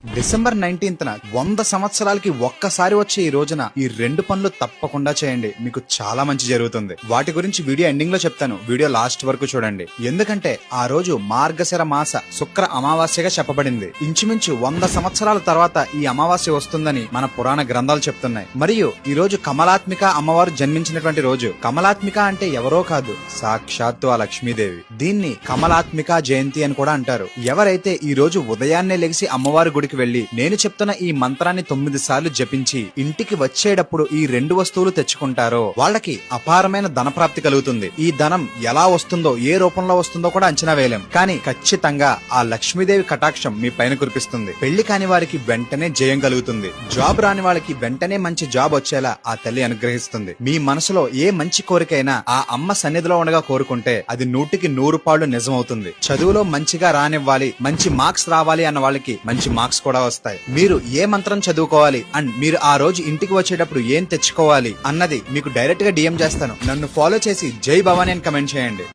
December 19న 100 సంవత్సరాలకి ఒక్కసారి వచ్చే ఈ రోజున ఈ రెండు పనులు తప్పకుండా చేయండి. మీకు చాలా మంచి జరుగుతుంది. వాటి గురించి వీడియో ఎండింగ్ లో చెప్తాను. వీడియో లాస్ట్ వరకు చూడండి. ఎందుకంటే ఆ రోజు మార్గశిర మాస శుక్ర అమావాస్యగా చెప్పబడింది. ఇంచుమించు 100 సంవత్సరాల తర్వాత ఈ అమావాస్య వస్తుందని మన పురాణ గ్రంథాలు చెప్తున్నాయి. మరియు ఈ రోజు కమలాత్మిక అమ్మవారు జన్మించినటువంటి రోజు. కమలాత్మిక అంటే ఎవరో కాదు, సాక్షాత్తు ఆ లక్ష్మీదేవి. దీన్ని కమలాత్మిక జయంతి అని కూడా అంటారు. ఎవరైతే ఈ రోజు ఉదయాన్నే లెగిసి అమ్మవారి గుడికి వెళ్లి నేను చెప్తున్న ఈ మంత్రాన్ని 9 సార్లు జపించి ఇంటికి వచ్చేటప్పుడు ఈ రెండు వస్తువులు తెచ్చుకుంటారో వాళ్ళకి అపారమైన ధనప్రాప్తి కలుగుతుంది. ఈ ధనం ఎలా వస్తుందో, ఏ రూపంలో వస్తుందో కూడా అంచనా వేయలేం. కానీ ఖచ్చితంగా ఆ లక్ష్మీదేవి కటాక్షం మీ పైన కురిపిస్తుంది. పెళ్లి కాని వారికి వెంటనే జయం కలుగుతుంది. జాబ్ రాని వాళ్ళకి వెంటనే మంచి జాబ్ వచ్చేలా ఆ తల్లి అనుగ్రహిస్తుంది. మీ మనసులో ఏ మంచి కోరికైనా ఆ అమ్మ సన్నిధిలో ఉండగా కోరుకుంటే అది 100కి 100 పాళ్ళు నిజమవుతుంది. చదువులో మంచిగా రానివ్వాలి, మంచి మార్క్స్ రావాలి అన్న వాళ్ళకి మంచి మార్క్స్ కూడా వస్తాయి. మీరు ఏ మంత్రం చదువుకోవాలి అండ్ మీరు ఆ రోజు ఇంటికి వచ్చేటప్పుడు ఏం తెచ్చుకోవాలి అన్నది మీకు డైరెక్ట్ గా డిఎం చేస్తాను. నన్ను ఫాలో చేసి జై భవానీ అని కమెంట్ చేయండి.